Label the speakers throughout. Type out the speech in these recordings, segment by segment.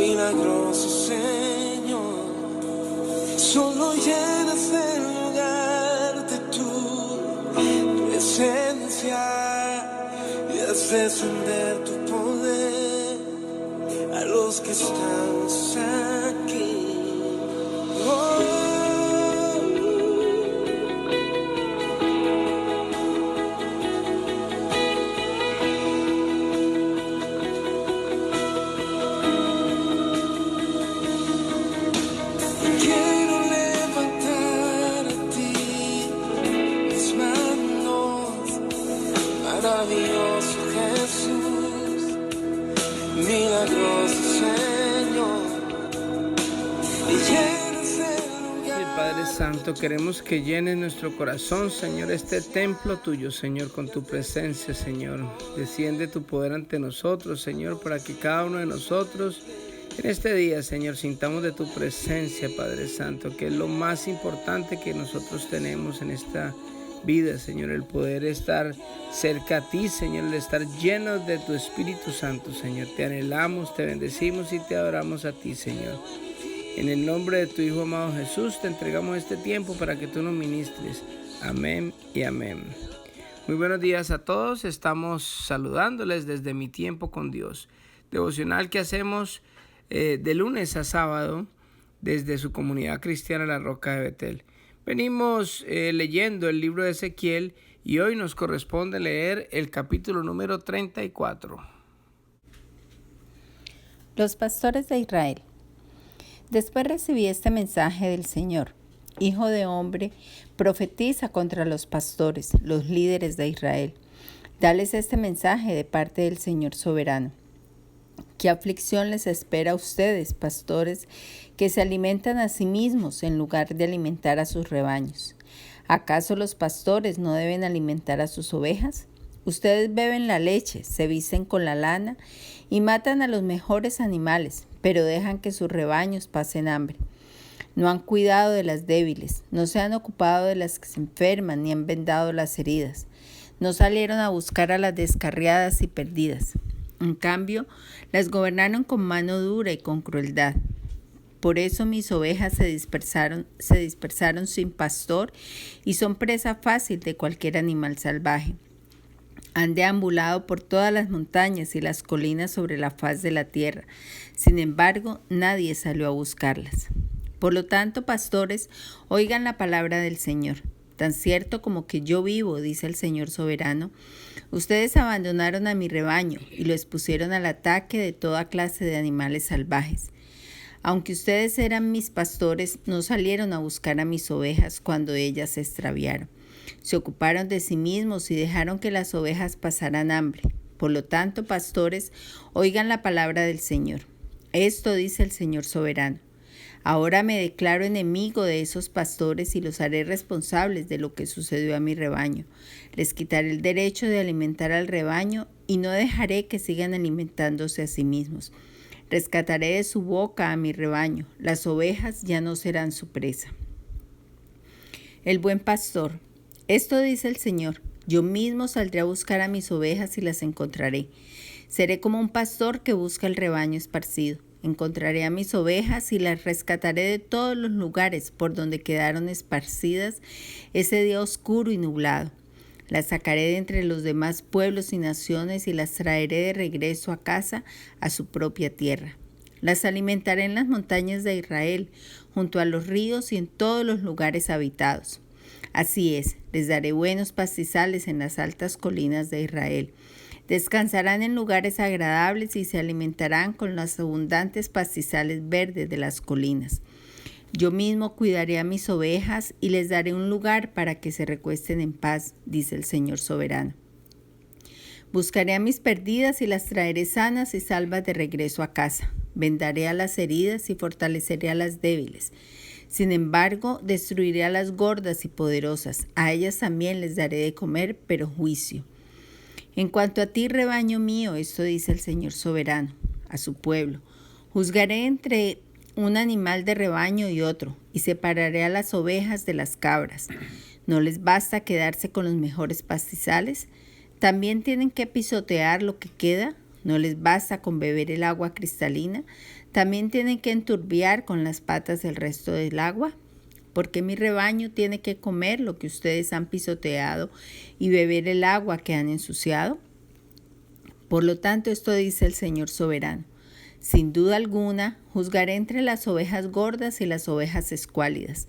Speaker 1: milagroso Señor. Solo llenas el lugar de tu presencia y haces descender tu poder a los que estamos aquí. Maravilloso Jesús, milagroso Señor, y llenas el lugar.
Speaker 2: Sí, Padre Santo, queremos que llenes nuestro corazón, Señor, este templo tuyo, Señor, con tu presencia, Señor. Desciende tu poder ante nosotros, Señor, para que cada uno de nosotros en este día, Señor, sintamos de tu presencia, Padre Santo, que es lo más importante que nosotros tenemos en esta vida, Señor, el poder estar cerca a ti, Señor, el estar llenos de tu Espíritu Santo, Señor. Te anhelamos, te bendecimos y te adoramos a ti, Señor. En el nombre de tu Hijo amado Jesús, te entregamos este tiempo para que tú nos ministres. Amén y amén. Muy buenos días a todos. Estamos saludándoles desde Mi Tiempo con Dios, devocional que hacemos de lunes a sábado desde su comunidad cristiana La Roca de Betel. Venimos leyendo el libro de Ezequiel y hoy nos corresponde leer el capítulo número 34.
Speaker 3: Los pastores de Israel. Después recibí este mensaje del Señor: Hijo de hombre, profetiza contra los pastores, los líderes de Israel. Dales este mensaje de parte del Señor soberano. ¿Qué aflicción les espera a ustedes, pastores, que se alimentan a sí mismos en lugar de alimentar a sus rebaños? ¿Acaso los pastores no deben alimentar a sus ovejas? Ustedes beben la leche, se visten con la lana y matan a los mejores animales, pero dejan que sus rebaños pasen hambre. No han cuidado de las débiles, no se han ocupado de las que se enferman ni han vendado las heridas. No salieron a buscar a las descarriadas y perdidas. En cambio, las gobernaron con mano dura y con crueldad. Por eso mis ovejas se dispersaron sin pastor y son presa fácil de cualquier animal salvaje. Han deambulado por todas las montañas y las colinas sobre la faz de la tierra. Sin embargo, nadie salió a buscarlas. Por lo tanto, pastores, oigan la palabra del Señor. Tan cierto como que yo vivo, dice el Señor soberano, ustedes abandonaron a mi rebaño y lo expusieron al ataque de toda clase de animales salvajes. Aunque ustedes eran mis pastores, no salieron a buscar a mis ovejas cuando ellas se extraviaron. Se ocuparon de sí mismos y dejaron que las ovejas pasaran hambre. Por lo tanto, pastores, oigan la palabra del Señor. Esto dice el Señor soberano. Ahora me declaro enemigo de esos pastores y los haré responsables de lo que sucedió a mi rebaño. Les quitaré el derecho de alimentar al rebaño y no dejaré que sigan alimentándose a sí mismos. Rescataré de su boca a mi rebaño. Las ovejas ya no serán su presa. El buen pastor. Esto dice el Señor. Yo mismo saldré a buscar a mis ovejas y las encontraré. Seré como un pastor que busca el rebaño esparcido. Encontraré a mis ovejas y las rescataré de todos los lugares por donde quedaron esparcidas ese día oscuro y nublado. Las sacaré de entre los demás pueblos y naciones y las traeré de regreso a casa, a su propia tierra. Las alimentaré en las montañas de Israel, junto a los ríos y en todos los lugares habitados. Así es, les daré buenos pastizales en las altas colinas de Israel. Descansarán en lugares agradables y se alimentarán con los abundantes pastizales verdes de las colinas. Yo mismo cuidaré a mis ovejas y les daré un lugar para que se recuesten en paz, dice el Señor soberano. Buscaré a mis perdidas y las traeré sanas y salvas de regreso a casa. Vendaré a las heridas y fortaleceré a las débiles. Sin embargo, destruiré a las gordas y poderosas. A ellas también les daré de comer, pero juicio. En cuanto a ti, rebaño mío, esto dice el Señor soberano, a su pueblo. Juzgaré entre un animal de rebaño y otro, y separaré a las ovejas de las cabras. ¿No les basta quedarse con los mejores pastizales? ¿También tienen que pisotear lo que queda? ¿No les basta con beber el agua cristalina? ¿También tienen que enturbiar con las patas el resto del agua? ¿Por qué mi rebaño tiene que comer lo que ustedes han pisoteado y beber el agua que han ensuciado? Por lo tanto, esto dice el Señor soberano: sin duda alguna, juzgaré entre las ovejas gordas y las ovejas escuálidas,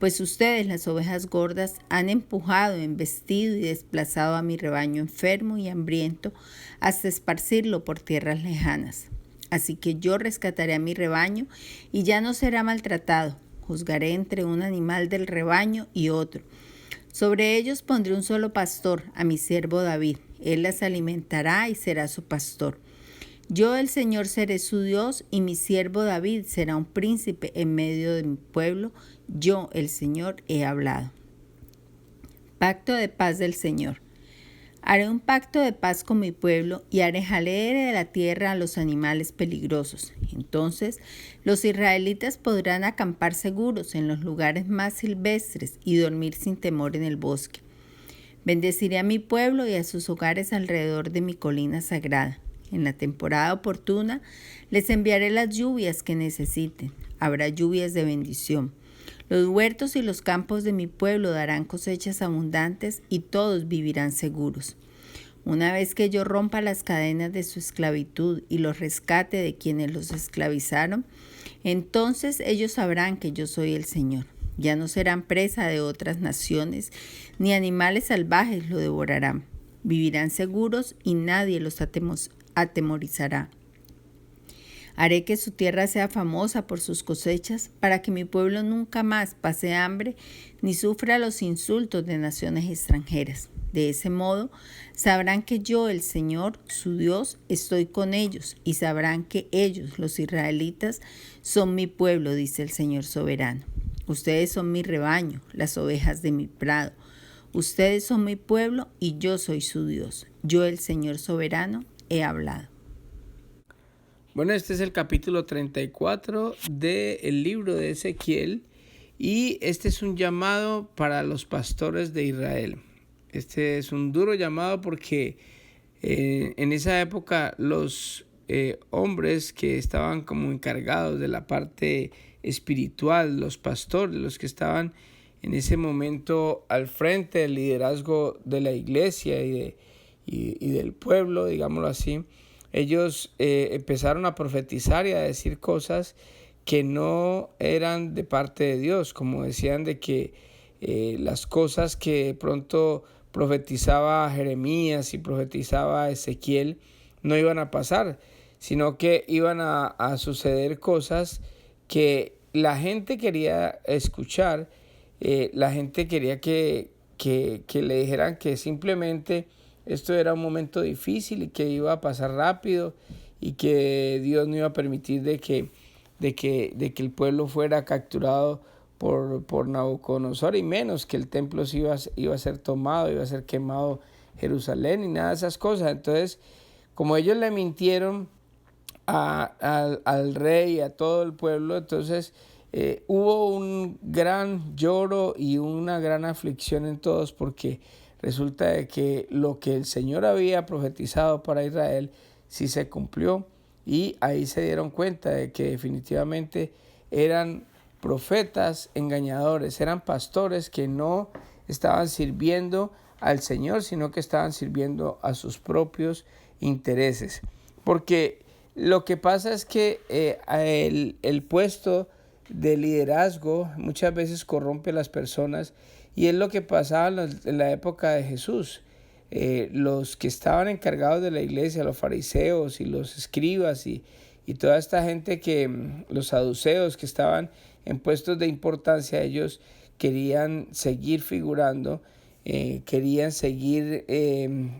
Speaker 3: pues ustedes, las ovejas gordas, han empujado, embestido y desplazado a mi rebaño enfermo y hambriento hasta esparcirlo por tierras lejanas. Así que yo rescataré a mi rebaño y ya no será maltratado. Juzgaré entre un animal del rebaño y otro. Sobre ellos pondré un solo pastor, a mi siervo David. Él las alimentará y será su pastor. Yo, el Señor, seré su Dios, y mi siervo David será un príncipe en medio de mi pueblo. Yo, el Señor, he hablado. Pacto de paz del Señor. Haré un pacto de paz con mi pueblo y alejaré de la tierra a los animales peligrosos. Entonces los israelitas podrán acampar seguros en los lugares más silvestres y dormir sin temor en el bosque. Bendeciré a mi pueblo y a sus hogares alrededor de mi colina sagrada. En la temporada oportuna les enviaré las lluvias que necesiten. Habrá lluvias de bendición. Los huertos y los campos de mi pueblo darán cosechas abundantes y todos vivirán seguros. Una vez que yo rompa las cadenas de su esclavitud y los rescate de quienes los esclavizaron, entonces ellos sabrán que yo soy el Señor. Ya no serán presa de otras naciones, ni animales salvajes lo devorarán. Vivirán seguros y nadie los atemorizará. Haré que su tierra sea famosa por sus cosechas, para que mi pueblo nunca más pase hambre ni sufra los insultos de naciones extranjeras. De ese modo, sabrán que yo, el Señor, su Dios, estoy con ellos, y sabrán que ellos, los israelitas, son mi pueblo, dice el Señor soberano. Ustedes son mi rebaño, las ovejas de mi prado. Ustedes son mi pueblo y yo soy su Dios. Yo, el Señor soberano, he hablado.
Speaker 2: Bueno, este es el capítulo 34 del libro de Ezequiel, y este es un llamado para los pastores de Israel. Este es un duro llamado porque en esa época los hombres que estaban como encargados de la parte espiritual, los pastores, los que estaban en ese momento al frente del liderazgo de la iglesia y del pueblo, digámoslo así, ellos empezaron a profetizar y a decir cosas que no eran de parte de Dios, como decían de que las cosas que de pronto profetizaba Jeremías y profetizaba Ezequiel no iban a pasar, sino que iban a suceder cosas que la gente quería escuchar. La gente quería que le dijeran que simplemente esto era un momento difícil y que iba a pasar rápido y que Dios no iba a permitir de que el pueblo fuera capturado por Nabucodonosor, y menos que el templo iba a ser tomado, iba a ser quemado Jerusalén y nada de esas cosas. Entonces, como ellos le mintieron al rey y a todo el pueblo, entonces hubo un gran lloro y una gran aflicción en todos, porque resulta de que lo que el Señor había profetizado para Israel sí se cumplió, y ahí se dieron cuenta de que definitivamente eran profetas engañadores, eran pastores que no estaban sirviendo al Señor, sino que estaban sirviendo a sus propios intereses. Porque lo que pasa es que el puesto de liderazgo muchas veces corrompe a las personas, y es lo que pasaba en la época de Jesús. Los que estaban encargados de la iglesia, los fariseos y los escribas y toda esta gente, los saduceos que estaban en puestos de importancia, ellos querían seguir figurando, querían seguir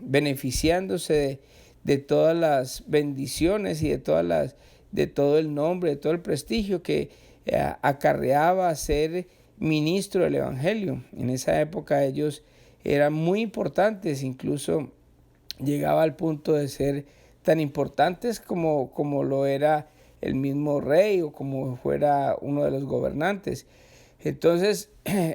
Speaker 2: beneficiándose de todas las bendiciones y de todo el nombre, de todo el prestigio que acarreaba ser ministro del evangelio. En esa época ellos eran muy importantes, incluso llegaba al punto de ser tan importantes como lo era el mismo rey o como fuera uno de los gobernantes. Entonces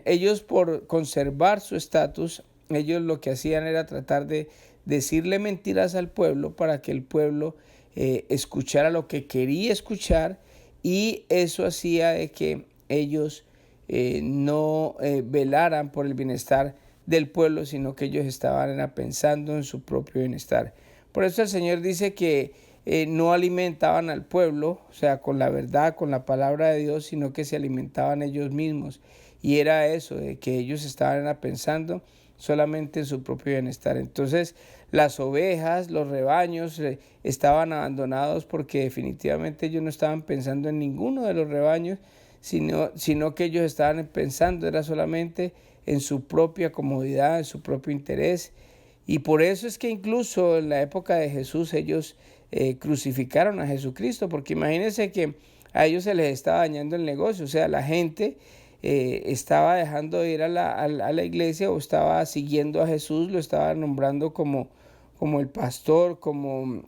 Speaker 2: ellos, por conservar su estatus, ellos lo que hacían era tratar de decirle mentiras al pueblo para que el pueblo escuchara lo que quería escuchar, y eso hacía de que ellos no velaran por el bienestar del pueblo, sino que ellos estaban pensando en su propio bienestar. Por eso el Señor dice que no alimentaban al pueblo, o sea, con la verdad, con la palabra de Dios, sino que se alimentaban ellos mismos. Y era eso, de que ellos estaban pensando solamente en su propio bienestar. Entonces, las ovejas, los rebaños estaban abandonados porque definitivamente ellos no estaban pensando en ninguno de los rebaños, sino que ellos estaban pensando era solamente en su propia comodidad, en su propio interés. Y por eso es que incluso en la época de Jesús ellos crucificaron a Jesucristo, porque imagínense que a ellos se les estaba dañando el negocio, o sea, la gente estaba dejando de ir a la iglesia o estaba siguiendo a Jesús, lo estaba nombrando como el pastor, como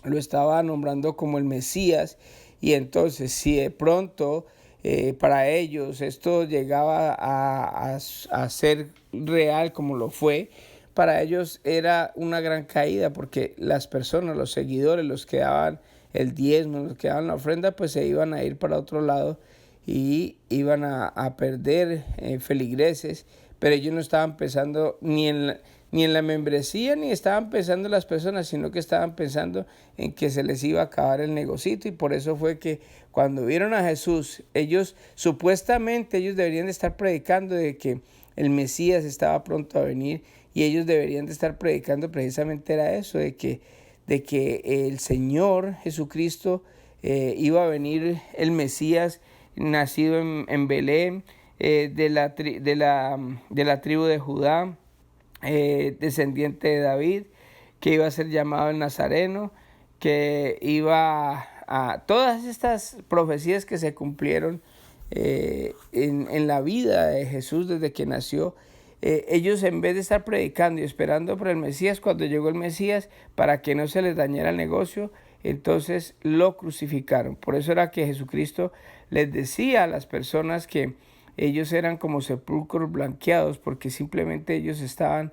Speaker 2: lo estaba nombrando como el Mesías. Y entonces si de pronto para ellos esto llegaba a ser real como lo fue, para ellos era una gran caída, porque las personas, los seguidores, los que daban el diezmo, los que daban la ofrenda, pues se iban a ir para otro lado y iban a perder feligreses, pero ellos no estaban pensando ni en la membresía, ni estaban pensando en las personas, sino que estaban pensando en que se les iba a acabar el negocito. Y por eso fue que cuando vieron a Jesús, supuestamente ellos deberían de estar predicando de que el Mesías estaba pronto a venir, y ellos deberían de estar predicando precisamente era eso, de que el Señor Jesucristo iba a venir, el Mesías nacido en Belén, de la tribu de Judá, descendiente de David, que iba a ser llamado el Nazareno, que iba a todas estas profecías que se cumplieron en la vida de Jesús desde que nació. Ellos, en vez de estar predicando y esperando por el Mesías, cuando llegó el Mesías, para que no se les dañara el negocio, entonces lo crucificaron. Por eso era que Jesucristo les decía a las personas que ellos eran como sepulcros blanqueados, porque simplemente ellos estaban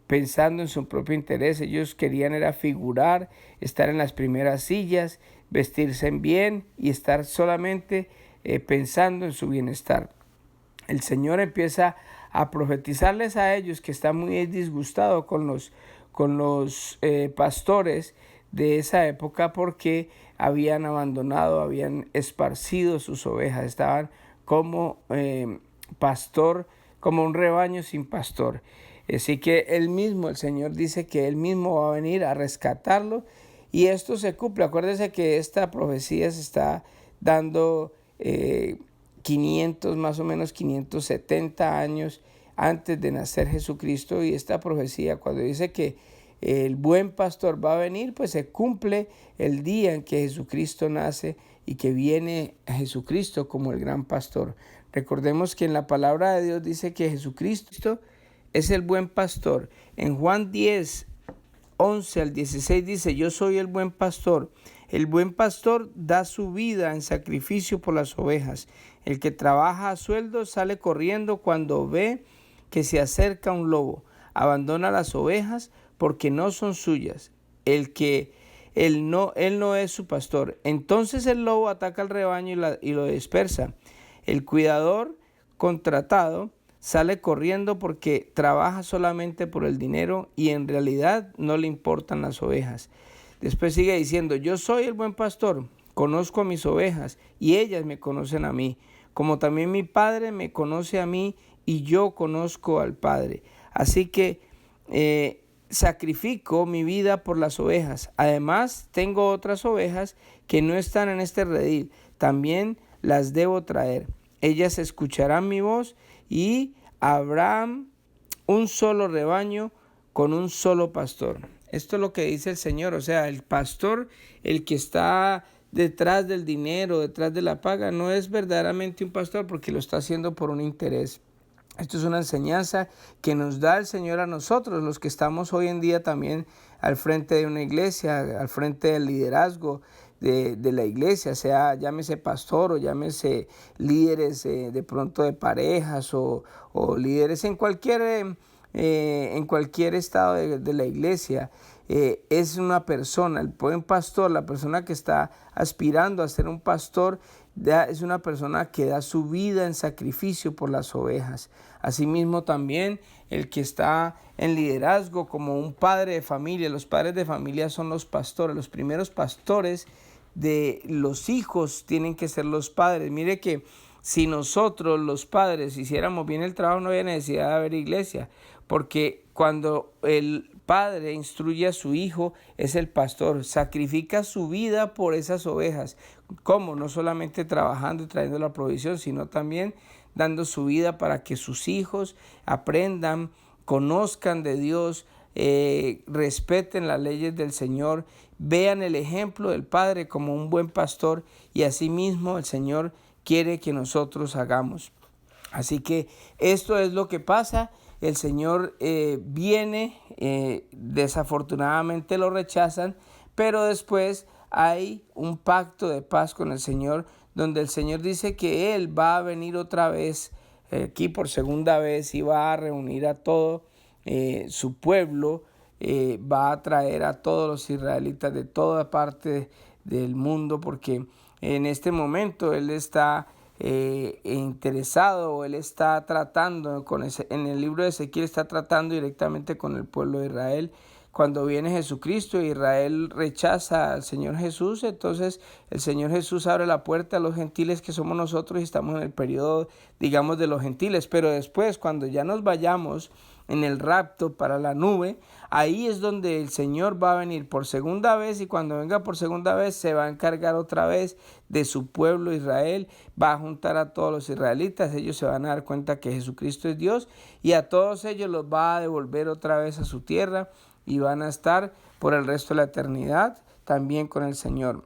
Speaker 2: pensando en su propio interés. Ellos querían era figurar, estar en las primeras sillas, vestirse bien y estar solamente pensando en su bienestar. El Señor empieza a profetizarles a ellos, que está muy disgustado con los pastores de esa época, porque habían abandonado, habían esparcido sus ovejas, estaban como pastor, como un rebaño sin pastor. Así que el Señor dice que Él mismo va a venir a rescatarlo, y esto se cumple. Acuérdense que esta profecía se está dando 570 años antes de nacer Jesucristo, y esta profecía, cuando dice que el buen pastor va a venir, pues se cumple el día en que Jesucristo nace y que viene a Jesucristo como el gran pastor. Recordemos que en la palabra de Dios dice que Jesucristo es el buen pastor. En Juan 10, 11 al 16 dice: yo soy el buen pastor. El buen pastor da su vida en sacrificio por las ovejas. El que trabaja a sueldo sale corriendo cuando ve que se acerca un lobo. Abandona las ovejas porque no son suyas. Él no es su pastor. Entonces el lobo ataca al rebaño y lo dispersa. El cuidador contratado sale corriendo porque trabaja solamente por el dinero y en realidad no le importan las ovejas. Después sigue diciendo: yo soy el buen pastor, conozco a mis ovejas y ellas me conocen a mí, como también mi Padre me conoce a mí y yo conozco al Padre. Así que sacrifico mi vida por las ovejas. Además, tengo otras ovejas que no están en este redil. También las debo traer. Ellas escucharán mi voz y habrá un solo rebaño con un solo pastor. Esto es lo que dice el Señor. O sea, el pastor, el que está detrás del dinero, detrás de la paga, no es verdaderamente un pastor, porque lo está haciendo por un interés. Esto es una enseñanza que nos da el Señor a nosotros, los que estamos hoy en día también al frente de una iglesia, al frente del liderazgo de la iglesia, sea llámese pastor o llámese líderes de pronto de parejas o líderes en cualquier en cualquier estado de la iglesia, es una persona, el buen pastor, la persona que está aspirando a ser un pastor, es una persona que da su vida en sacrificio por las ovejas. Asimismo también el que está en liderazgo como un padre de familia. Los padres de familia son los pastores. Los primeros pastores de los hijos tienen que ser los padres. Mire que si nosotros los padres hiciéramos bien el trabajo, no había necesidad de haber iglesia, porque cuando el padre instruye a su hijo, es el pastor, sacrifica su vida por esas ovejas. ¿Cómo? No solamente trabajando y trayendo la provisión, sino también dando su vida para que sus hijos aprendan, conozcan de Dios, respeten las leyes del Señor, vean el ejemplo del Padre como un buen pastor, y asimismo el Señor quiere que nosotros hagamos. Así que esto es lo que pasa. El Señor viene, desafortunadamente lo rechazan, pero después hay un pacto de paz con el Señor, donde el Señor dice que Él va a venir otra vez, aquí por segunda vez, y va a reunir a todo su pueblo, va a traer a todos los israelitas de toda parte del mundo, porque en este momento Él está interesado, Él está tratando en el libro de Ezequiel está tratando directamente con el pueblo de Israel. Cuando viene Jesucristo, Israel rechaza al Señor Jesús, entonces el Señor Jesús abre la puerta a los gentiles, que somos nosotros, y estamos en el periodo, digamos, de los gentiles. Pero después, cuando ya nos vayamos en el rapto para la nube, ahí es donde el Señor va a venir por segunda vez, y cuando venga por segunda vez se va a encargar otra vez de su pueblo Israel, va a juntar a todos los israelitas, ellos se van a dar cuenta que Jesucristo es Dios, y a todos ellos los va a devolver otra vez a su tierra, y van a estar por el resto de la eternidad también con el Señor,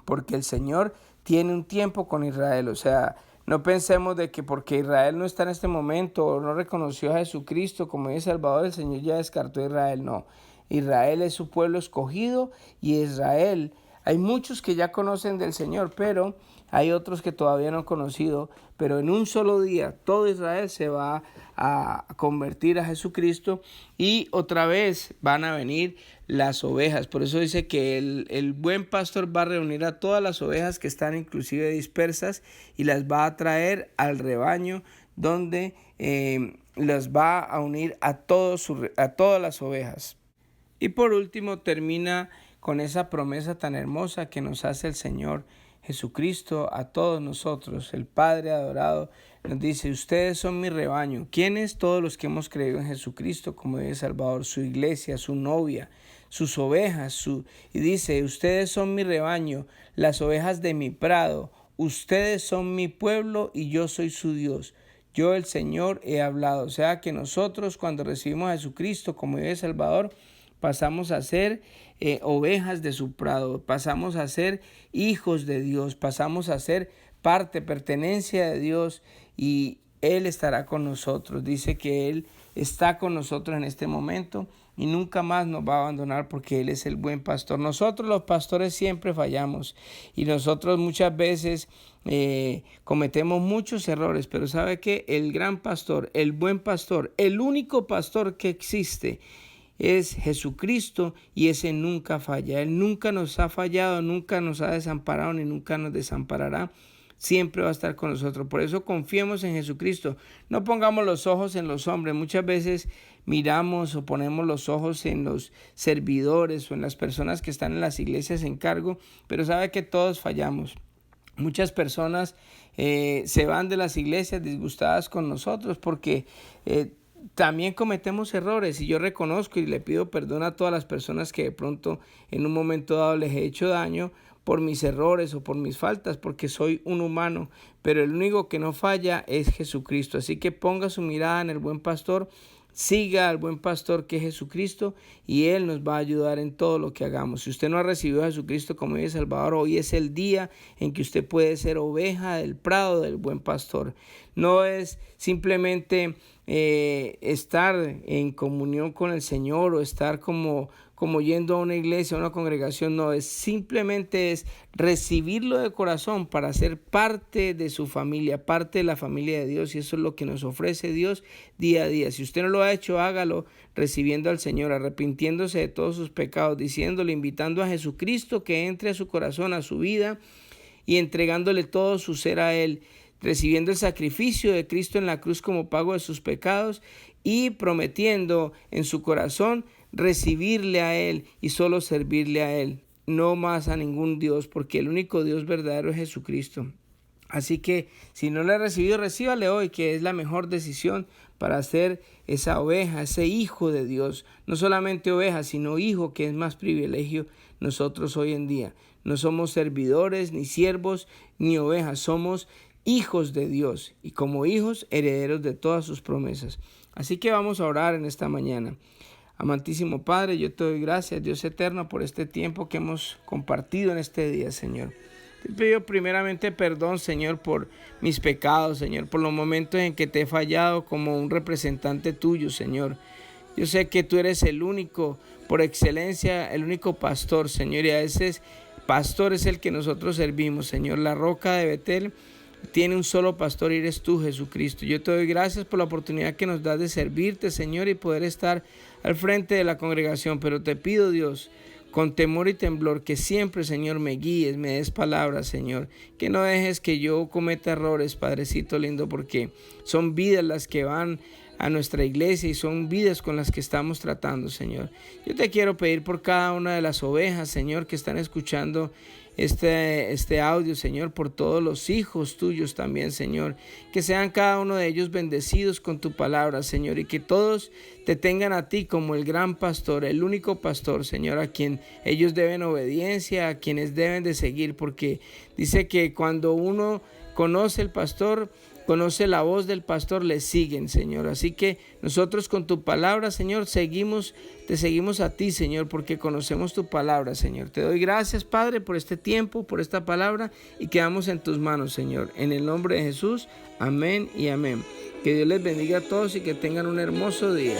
Speaker 2: porque el Señor tiene un tiempo con Israel. O sea, no pensemos de que porque Israel no está en este momento o no reconoció a Jesucristo como el Salvador, el Señor ya descartó a Israel. No, Israel es su pueblo escogido, y Israel, hay muchos que ya conocen del Señor, pero hay otros que todavía no han conocido. Pero en un solo día todo Israel se va a convertir a Jesucristo, y otra vez van a venir las ovejas. Por eso dice que el buen pastor va a reunir a todas las ovejas que están inclusive dispersas, y las va a traer al rebaño, donde las va a unir a todas las ovejas. Y por último termina con esa promesa tan hermosa que nos hace el Señor Jesucristo a todos nosotros. El Padre adorado nos dice: ustedes son mi rebaño. ¿Quiénes? Todos los que hemos creído en Jesucristo como Dios Salvador, su iglesia, su novia, sus ovejas. Y dice: ustedes son mi rebaño, las ovejas de mi prado. Ustedes son mi pueblo y yo soy su Dios. Yo, el Señor, he hablado. O sea que nosotros, cuando recibimos a Jesucristo como Dios Salvador, pasamos a ser ovejas de su prado, pasamos a ser hijos de Dios, pasamos a ser pertenencia de Dios, y Él estará con nosotros. Dice que Él está con nosotros en este momento y nunca más nos va a abandonar, porque Él es el buen pastor. Nosotros los pastores siempre fallamos, y nosotros muchas veces cometemos muchos errores, pero ¿sabe qué? El gran pastor, el buen pastor, el único pastor que existe es Jesucristo, y ese nunca falla. Él nunca nos ha fallado, nunca nos ha desamparado, ni nunca nos desamparará. Siempre va a estar con nosotros. Por eso confiemos en Jesucristo. No pongamos los ojos en los hombres. Muchas veces miramos o ponemos los ojos en los servidores o en las personas que están en las iglesias en cargo, pero sabe que todos fallamos. Muchas personas se van de las iglesias disgustadas con nosotros porque también cometemos errores, y yo reconozco y le pido perdón a todas las personas que de pronto en un momento dado les he hecho daño por mis errores o por mis faltas, porque soy un humano, pero el único que no falla es Jesucristo. Así que ponga su mirada en el buen pastor, siga al buen pastor que es Jesucristo, y Él nos va a ayudar en todo lo que hagamos. Si usted no ha recibido a Jesucristo como Dios Salvador, hoy es el día en que usted puede ser oveja del prado del buen pastor. No es simplemente estar en comunión con el Señor o estar como como yendo a una iglesia, a una congregación, no, simplemente es recibirlo de corazón para ser parte de su familia, parte de la familia de Dios, y eso es lo que nos ofrece Dios día a día. Si usted no lo ha hecho, hágalo recibiendo al Señor, arrepintiéndose de todos sus pecados, diciéndole, invitando a Jesucristo que entre a su corazón, a su vida, y entregándole todo su ser a Él, recibiendo el sacrificio de Cristo en la cruz como pago de sus pecados y prometiendo en su corazón recibirle a Él y solo servirle a Él, no más a ningún Dios, porque el único Dios verdadero es Jesucristo. Así que si no le ha recibido, recíbale hoy, que es la mejor decisión para ser esa oveja, ese hijo de Dios. No solamente oveja, sino hijo, que es más privilegio nosotros hoy en día. No somos servidores, ni siervos, ni ovejas, somos hijos de Dios y como hijos herederos de todas sus promesas. Así que vamos a orar en esta mañana. Amantísimo Padre, yo te doy gracias, Dios eterno, por este tiempo que hemos compartido en este día, Señor. Te pido primeramente perdón, Señor, por mis pecados, Señor, por los momentos en que te he fallado como un representante tuyo, Señor. Yo sé que tú eres el único, por excelencia, el único pastor, Señor, y a veces pastor es el que nosotros servimos, Señor. La roca de Betel tiene un solo pastor y eres tú, Jesucristo. Yo te doy gracias por la oportunidad que nos das de servirte, Señor, y poder estar al frente de la congregación. Pero te pido, Dios, con temor y temblor, que siempre, Señor, me guíes, me des palabras, Señor. Que no dejes que yo cometa errores, Padrecito lindo, porque son vidas las que van a nuestra iglesia y son vidas con las que estamos tratando, Señor. Yo te quiero pedir por cada una de las ovejas, Señor, que están escuchando este audio, Señor, por todos los hijos tuyos también, Señor, que sean cada uno de ellos bendecidos con tu palabra, Señor, y que todos te tengan a ti como el gran pastor, el único pastor, Señor, a quien ellos deben obediencia, a quienes deben de seguir, porque dice que cuando uno conoce el pastor, conoce la voz del pastor, le siguen, Señor. Así que nosotros con tu palabra, Señor, te seguimos a ti, Señor, porque conocemos tu palabra, Señor. Te doy gracias, Padre, por este tiempo, por esta palabra, y quedamos en tus manos, Señor. En el nombre de Jesús, amén y amén. Que Dios les bendiga a todos y que tengan un hermoso día.